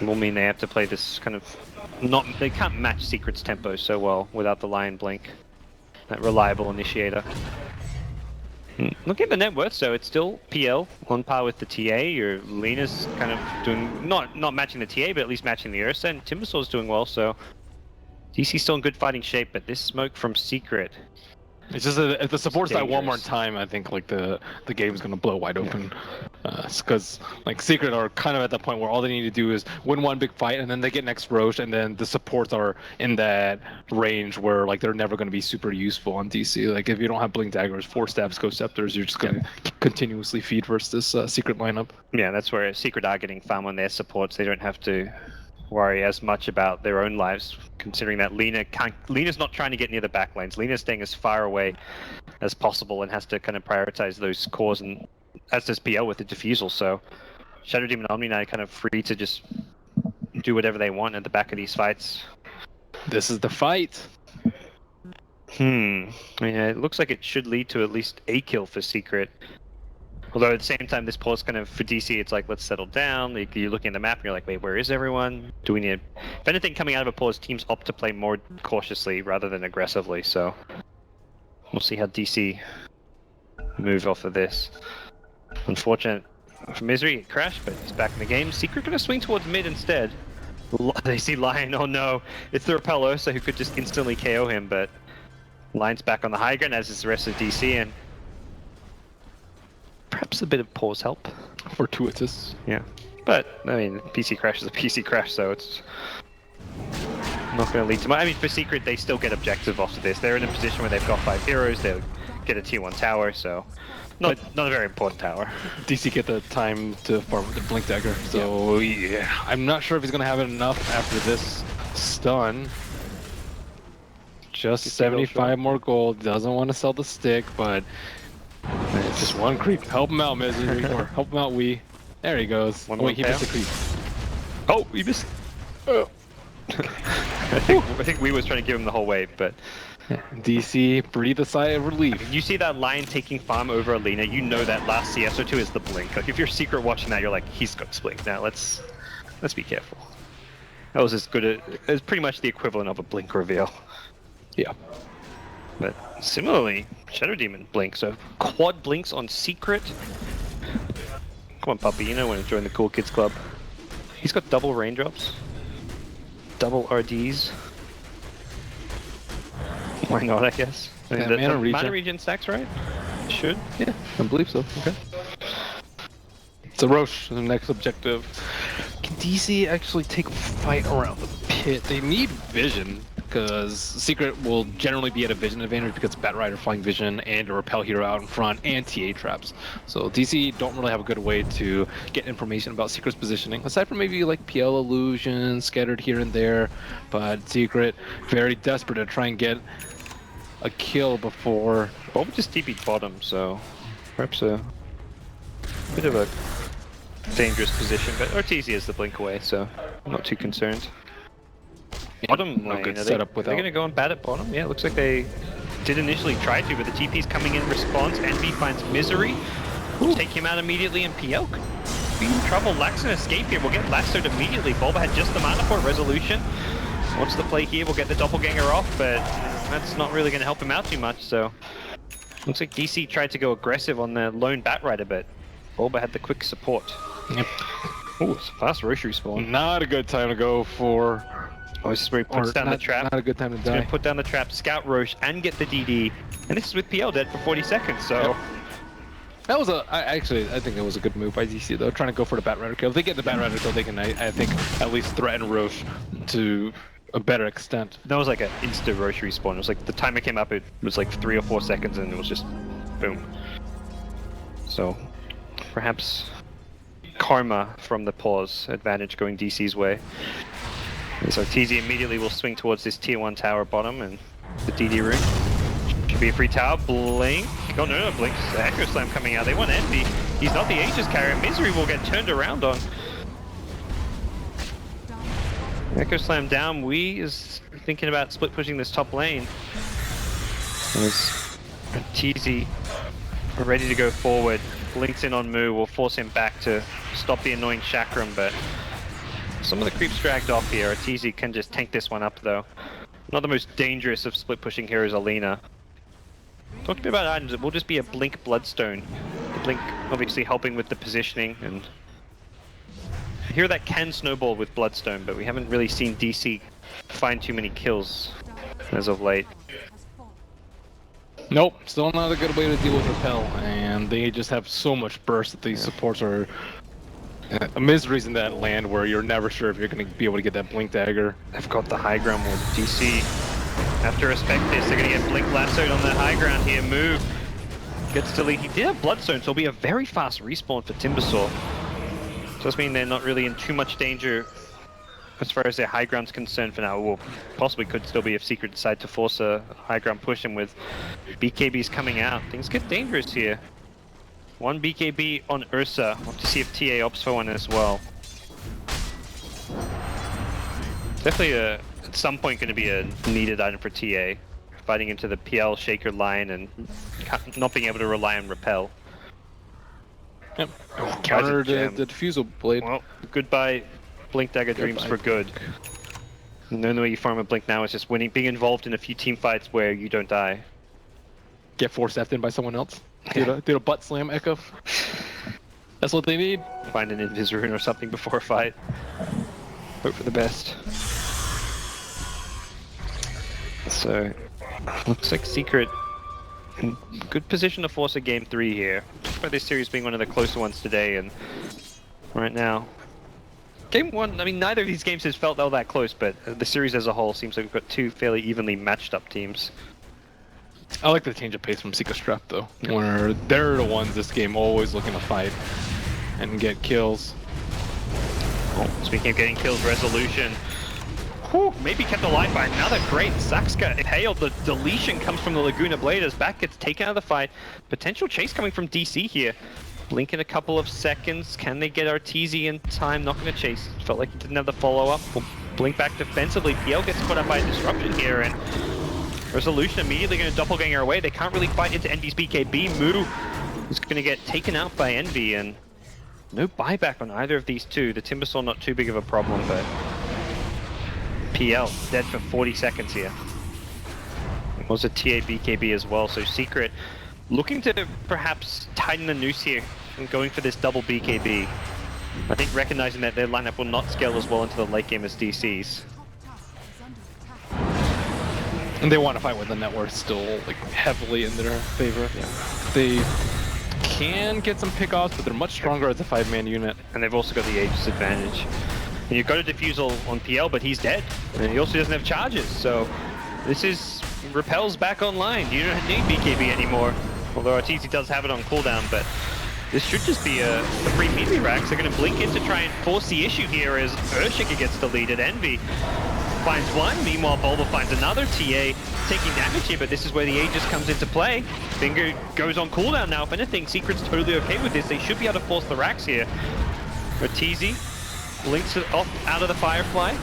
Will mean they have to play this kind of they can't match Secret's tempo so well without the Lion Blink, that reliable initiator. Look at the net worth, so it's still PL on par with the TA. Your Lena's kind of doing not matching the TA, but at least matching the Ursa, and Timbersaur's doing well. So DC's still in good fighting shape, but this smoke from Secret. It's just if the supports die one more time, I think like the game's gonna blow wide open. Because like Secret are kind of at that point where all they need to do is win one big fight, and then they get next Roche, and then the supports are in that range where like they're never gonna be super useful on DC. Like if you don't have Blink Daggers, 4 stabs, Ghost Scepters, you're just gonna continuously feed versus this Secret lineup. Yeah, that's where Secret are getting farm on their supports. They don't have to worry as much about their own lives, considering that Lena's not trying to get near the back lanes. Lena's staying as far away as possible and has to kind of prioritize those cores, and as does PL with the Defusal. So Shadow Demon Omni Knight kind of free to just do whatever they want at the back of these fights. This is the fight. I mean, it looks like it should lead to at least a kill for Secret. Although at the same time, this pause kind of, for DC, it's like, let's settle down. Like, you're looking at the map and you're like, wait, where is everyone? Do we need... If anything, coming out of a pause, teams opt to play more cautiously rather than aggressively, so... We'll see how DC move off of this. Unfortunate For Misery, it crashed, but he's back in the game. Secret gonna swing towards mid instead. They see Lion, oh no. It's the Repel Ursa who could just instantly KO him, but Lion's back on the high ground, as is the rest of DC, and perhaps a bit of pause help. Fortuitous. Yeah. But, I mean, PC crash is a PC crash, so it's not going to lead to much. I mean, for Secret, they still get objective off of this. They're in a position where they've got 5 heroes, they'll get a tier 1 tower, so not a very important tower. DC get the time to farm with the Blink Dagger, so yeah. I'm not sure if he's going to have enough after this stun. Just 75 more gold, doesn't want to sell the stick, but it's just one creep. Help him out, Misery, or help him out, Wee. There he goes. Wait, he missed a creep. Oh, he missed. Oh. I think we was trying to give him the whole wave, but DC breathe a sigh of relief. you see that Lion taking farm over Alina, you know that last CS or 2 is the blink. Like if you're Secret watching that, you're like, he's got to blink. Now let's be careful. That was as good it was pretty much the equivalent of a blink reveal. Yeah. But similarly, Shadow Demon blink, so quad blinks on Secret. Come on, puppy, you know when to join the cool kids club. He's got double raindrops, double RDs. Why not, I guess? I mean, Yeah, mana regen stacks, right? Should. Yeah, I believe so. Okay. So Roche, the next objective. Can DC actually take a fight around the pit? They need vision, because Secret will generally be at a vision advantage because Bat Rider flying vision and a repel hero out in front and TA traps. So DC don't really have a good way to get information about Secret's positioning, aside from maybe like PL illusions scattered here and there. But Secret very desperate to try and get a kill before. Bob just TP'd bottom, so perhaps a bit of a dangerous position, but Ortiz is the blink away, so I'm not too concerned. Bottom lane, good are setup they going to go and bat at bottom? Yeah, it looks like they did initially try to, but the TP's coming in response. Envy finds Misery. Take him out immediately, and PL could be in trouble. Lacks an escape here. We'll get lassoed immediately. Bulba had just the mana for resolution. What's the play here? We'll get the doppelganger off, but that's not really going to help him out too much, so looks like DC tried to go aggressive on the lone Bat Rider, but Bulba had the quick support. Yep. Oh, it's a fast Rosary spawn. Not a good time to go for. Oh, this is where he puts down the trap. Not a good time to He's going die. to put down the trap, scout Roche, and get the DD. And this is with PL dead for 40 seconds, so... Yep. That was I think it was a good move by DC though, trying to go for the Bat Rider kill. If they get the Bat Rider kill, they can, I think, at least threaten Roche to a better extent. That was like an insta Roche respawn. It was like the timer came up, it was like 3 or 4 seconds, and it was just boom. So, perhaps karma from the pause, advantage going DC's way. So TZ immediately will swing towards this tier 1 tower bottom and the DD room. Should be a free tower. Blink. Oh no, Blink. Echo Slam coming out. They want Envy. He's not the Aegis carrier. Misery will get turned around on. Echo Slam down. Wee is thinking about split pushing this top lane. As TZ are ready to go forward. Blinks in on Moo will force him back to stop the annoying Chakram, but some of the creeps dragged off here. TZ can just tank this one up though. Not the most dangerous of split pushing heroes, Alina. Talking about items, it will just be a Blink Bloodstone. The Blink obviously helping with the positioning, and here that can snowball with Bloodstone, but we haven't really seen DC find too many kills as of late. Nope, still not a good way to deal with Repel, and they just have so much burst that these supports are Misery's in that land where you're never sure if you're going to be able to get that Blink Dagger. They've got the high ground with DC. Have to respect this. They're going to get Blink lassoed on the high ground here. Move. Gets to lead. He did have Bloodstone, so it'll be a very fast respawn for Timbersaw. Does mean they're not really in too much danger as far as their high ground's concerned for now. Well, possibly could still be if Secret decide to force a high ground push, and with BKBs coming out, things get dangerous here. One BKB on Ursa. We'll have to see if TA opts for one as well. Definitely at some point going to be a needed item for TA. Fighting into the PL Shaker line and not being able to rely on Repel. Yep. Counter the Diffusal Blade. Well, goodbye Blink Dagger Dreams for good. And the only way you farm a Blink now is just being involved in a few team fights where you don't die. Get force F'd in by someone else. Did a butt slam Echo. That's what they need. Find an Invis rune or something before a fight. Hope for the best. So, looks like Secret in good position to force a game 3 here. Despite this series being one of the closer ones today, and right now. Game 1, I mean, neither of these games has felt all that close, but the series as a whole seems like we've got two fairly evenly matched up teams. I like the change of pace from Secret Strap though, where they're the ones this game always looking to fight and get kills. Oh, speaking of getting kills, Resolution. Whew, maybe kept alive by another great Saxka impaled. The deletion comes from the Laguna Blade as back gets taken out of the fight. Potential chase coming from DC here. Blink in a couple of seconds. Can they get Arteezy in time? Not going to chase. Felt like he didn't have the follow-up. Blink back defensively. PL gets caught up by a disruption here, and Resolution immediately going to doppelganger away. They can't really fight into Envy's BKB. Moo is going to get taken out by Envy, and no buyback on either of these two. The Timbersaw not too big of a problem, but PL dead for 40 seconds here. It was a TA BKB as well, so Secret looking to perhaps tighten the noose here and going for this double BKB. I think recognizing that their lineup will not scale as well into the late game as DC's. And they want to fight with the net worth still like heavily in their favor. Yeah. They can get some pickoffs, but they're much stronger as a 5-man unit. And they've also got the Aegis advantage. And you've got a defusal on PL, but he's dead. And he also doesn't have charges, so this is Repel's back online. You don't need BKB anymore. Although Arteezy does have it on cooldown, but this should just be a free melee racks. They're going to blink in to try and force the issue here as Urshiker gets deleted. Envy finds one, meanwhile Bulba finds another. TA taking damage here, but this is where the Aegis comes into play. Finger goes on cooldown now. If anything, Secret's totally okay with this. They should be able to force the racks here. Arteezy blinks it off out of the Firefly.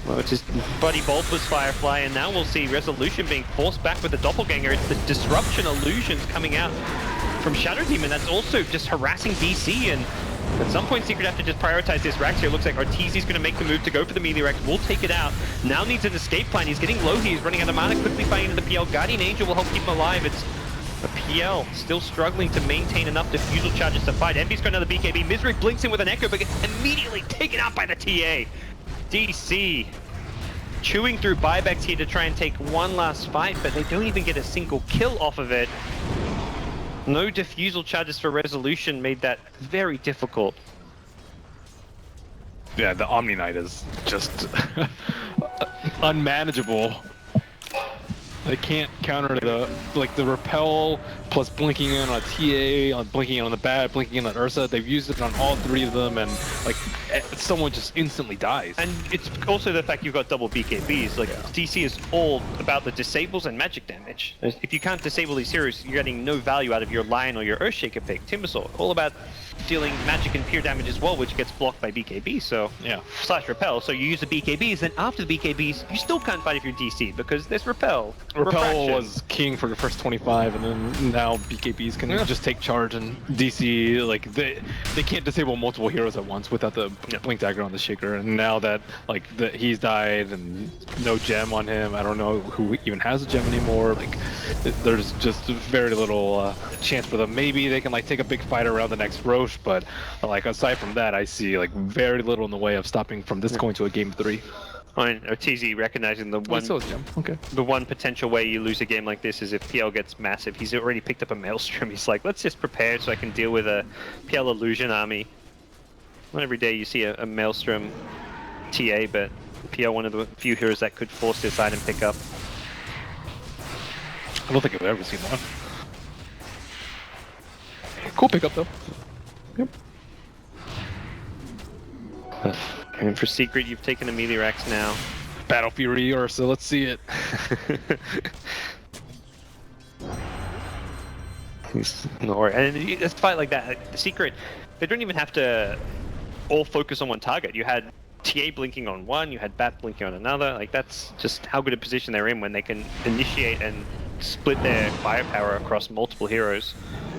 Well, it's his buddy Bulba's Firefly, and now we'll see Resolution being forced back with the Doppelganger. It's the disruption illusions coming out from Shadow Demon that's also just harassing DC, and at some point Secret have to just prioritize this Rax here. It looks like Arteezy's going to make the move to go for the melee Rax. We'll take it out. Now needs an escape plan. He's getting low here. He's running out of mana. Quickly fighting into the PL. Guardian Angel will help keep him alive. It's a PL still struggling to maintain enough defusal charges to fight. Envy's got another BKB. Misery blinks in with an Echo, but gets immediately taken out by the TA. DC chewing through buybacks here to try and take one last fight, but they don't even get a single kill off of it. No defusal charges for Resolution made that very difficult. Yeah, the Omni Knight is just unmanageable. They can't counter the repel plus blinking in on a TA, on blinking in on the bat, blinking in on Ursa. They've used it on all three of them, and like someone just instantly dies. And it's also the fact you've got double BKBs. Like DC is all about the disables and magic damage. If you can't disable these heroes, you're getting no value out of your Lion or your Earthshaker pick. Timbersaw, all about dealing magic and pure damage as well, which gets blocked by BKB. So yeah, slash repel. So you use the BKBs, then after the BKBs, you still can't fight if you're DC because there's repel. Repel was king for the first 25, and then now BKBs can just take charge, and DC, like they can't disable multiple heroes at once without the blink dagger on the shaker. And now that like he's died and no gem on him, I don't know who even has a gem anymore. Like there's just very little chance for them. Maybe they can like take a big fight around the next Roche, but like aside from that, I see like very little in the way of stopping from this going to a game 3. I mean, Arteezy recognizing the one potential way you lose a game like this is if PL gets massive. He's already picked up a Maelstrom. He's like, let's just prepare so I can deal with a PL illusion army. Not every day you see a Maelstrom TA, but PL one of the few heroes that could force this item pickup. I don't think I've ever seen one. Cool pickup though. Yep. And for Secret, you've taken a melee Rax now. Battle Fury Ursa, let's see it. And a fight like that, Secret, they don't even have to all focus on one target. You had TA blinking on one, you had Bat blinking on another. Like that's just how good a position they're in when they can initiate and split their firepower across multiple heroes.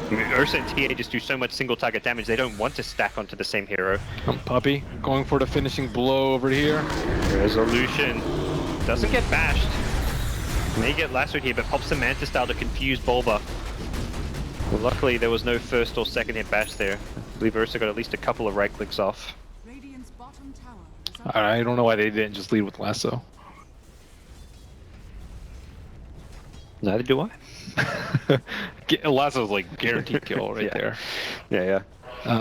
I mean, Ursa and TA just do so much single target damage, they don't want to stack onto the same hero. Puppy going for the finishing blow over here. Resolution doesn't get bashed. May get lassoed here, but pops the Manta style to confuse Bulba. Well, luckily there was no first or second hit bash there. believe Ursa got at least a couple of right clicks off. Radiant's bottom tower is under I don't know why they didn't just lead with lasso. Neither do I. Lasso's like guaranteed kill right there. Yeah.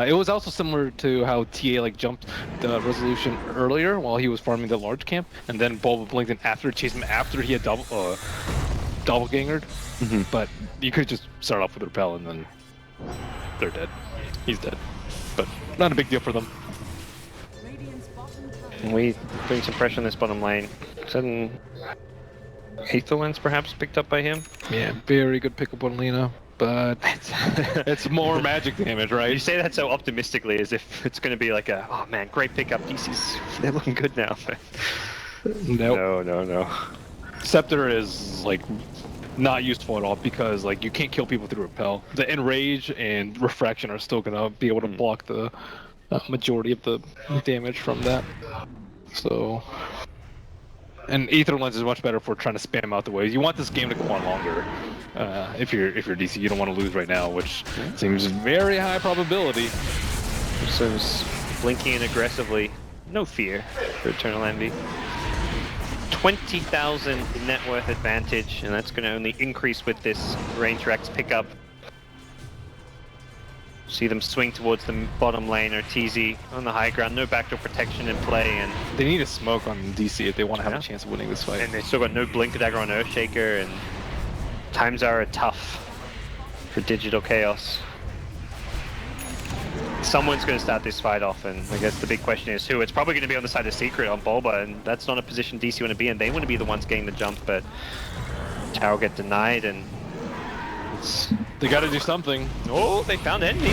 It was also similar to how TA like jumped the resolution earlier while he was farming the large camp, and then Bulba blinked in after, chased him after he had doppelgangered. But you could just start off with repel and then they're dead. He's dead. But not a big deal for them. Radiant's bottom tower. We putting some pressure on this bottom lane. Sudden Aether Lens perhaps picked up by him. Yeah, very good pickup on Lena, but it's more magic damage, You right? say that so optimistically, as if it's going to be like a, oh man, great pickup. DC's, they're looking good now. Nope. No. Scepter is like not useful at all because like you can't kill people through repel. The enrage and refraction are still gonna be able to block the majority of the damage from that. So, and Aether Lens is much better for trying to spam out the waves. You want this game to go on longer. If you're DC, you don't want to lose right now, which seems very high probability. Ursa's blinking in aggressively. No fear for Eternal Envy. 20,000 net worth advantage, and that's going to only increase with this range Rex pickup. See them swing towards the bottom lane, or TZ on the high ground. No backdoor protection in play, and They need a smoke on DC if they want to have Yeah. a chance of winning this fight. they still got no blink dagger on Earthshaker, and times are tough for Digital Chaos. Someone's going to start this fight off, and I guess the big question is who. It's probably going to be on the side of Secret on Bulba, and that's not a position DC want to be in. They want to be the ones getting the jump, but Tower get denied, and it's... They got to do something. Oh, they found Envy.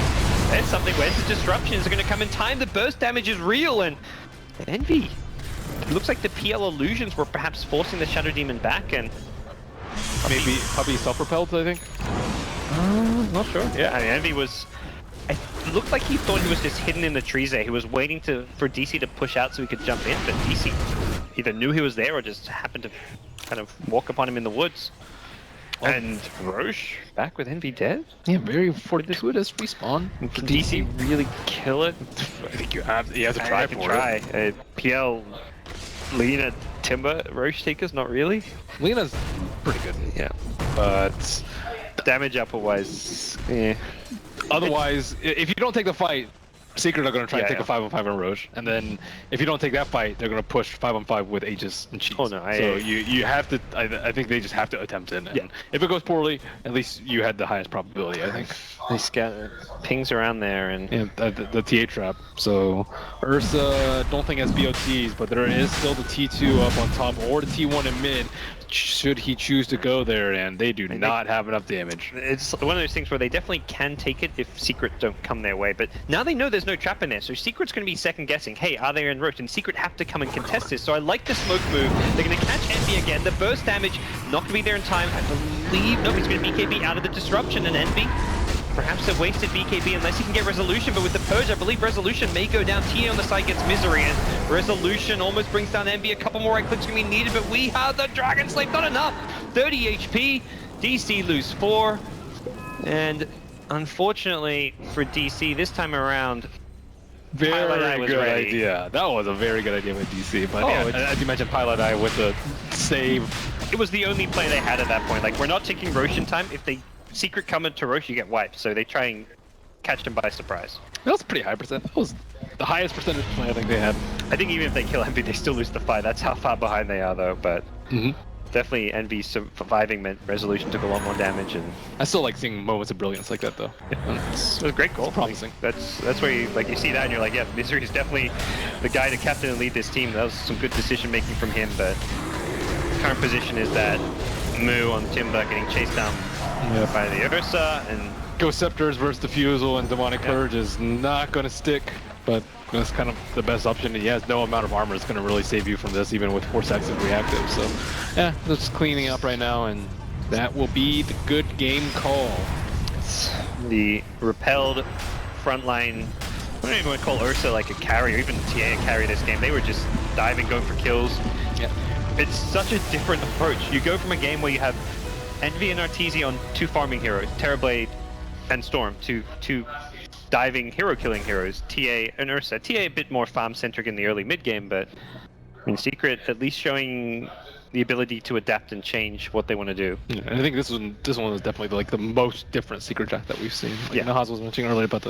There's something. Where's the disruption? Is it going to come in time? The burst damage is real, and Envy. It looks like the PL illusions were perhaps forcing the Shadow Demon back, and Maybe Puppy self-repelled, I think. not sure. Yeah, I mean, Envy was... It looked like he thought he was just hidden in the trees there. He was waiting for DC to push out so he could jump in, but DC either knew he was there or just happened to kind of walk upon him in the woods. Oh. And Roche back with Envy dead? Yeah, very fortuitous respawn. Can DC really kill it? I think you have to try I can for try. it. PL, Lena, Timber, Roche takers, not really. Lena's pretty good. Yeah. But Damage upper-wise, yeah. otherwise, if you don't take the fight, Secret are going to try Yeah, to take yeah. a 5-on-5 on Roche, and then if you don't take that fight, they're going to push 5-on-5 with Aegis and Cheese. Oh, no, so you have to. I think they just have to attempt it. And Yeah. if it goes poorly, at least you had the highest probability. I think. They scatter pings around there, and Yeah, the TA trap. So Ursa, don't think has BOTs, but there is still the T2 up on top or the T1 in mid. Should he choose to go there, and they do not have enough damage. it's one of those things where they definitely can take it if Secret don't come their way. But now they know there's no trap in there, so Secret's going to be second guessing. Hey, are they in Roche? And Secret have to come and contest this. So I like the smoke move. They're going to catch Envy again. The burst damage not going to be there in time. I believe no, he's going to BKB out of the disruption, and Envy. Perhaps a wasted BKB unless he can get Resolution, but with the Purge, I believe Resolution may go down. TA on the side gets Misery, and Resolution almost brings down Envy. A couple more right clicks going to be needed, but we have the Dragon Slave, not enough. 30 HP, DC lose 4, and unfortunately for DC, this time around, Pilot Eye Very was good ready. idea. That was a very good idea with DC. But Oh, yeah, it's- as you mentioned, Pilot Eye with the save. it was the only play they had at that point. Like, we're not taking Roche in time. If they Secret come into Roche, you get wiped, so they try and catch them by surprise. That was a pretty high percent. That was the highest percentage play I think they had. I think even if they kill Envy, they still lose the fight. That's how far behind they are, though. But definitely Envy surviving meant Resolution took a lot more damage, and I still like seeing moments of brilliance like that, though. it was a great goal. It's promising. That's where you see that, and you're like, yeah, Misery is definitely the guy to captain and lead this team. That was some good decision making from him. But current position is that Moo on Timber getting chased down by the Ursa, and Ghost Scepters versus Diffusal and Demonic Purge is not going to stick, but that's kind of the best option. He has no amount of armor that's going to really save you from this, even with 4 seconds of reactive. So, yeah, just cleaning up right now, and that will be the good game call. the repelled frontline. I don't even want to call Ursa like a carry, or even TA a carry this game. They were just diving, going for kills. Yeah. It's such a different approach. You go from a game where you have Envy and Arteezy on 2 farming heroes, Terrorblade and Storm, two diving hero killing heroes, TA and Ursa. TA a bit more farm centric in the early mid game, but I mean Secret at least showing the ability to adapt and change what they want to do. Yeah, and I think this one was definitely like the most different Secret Draft that we've seen. Like Yeah. Nahaz was mentioning earlier about the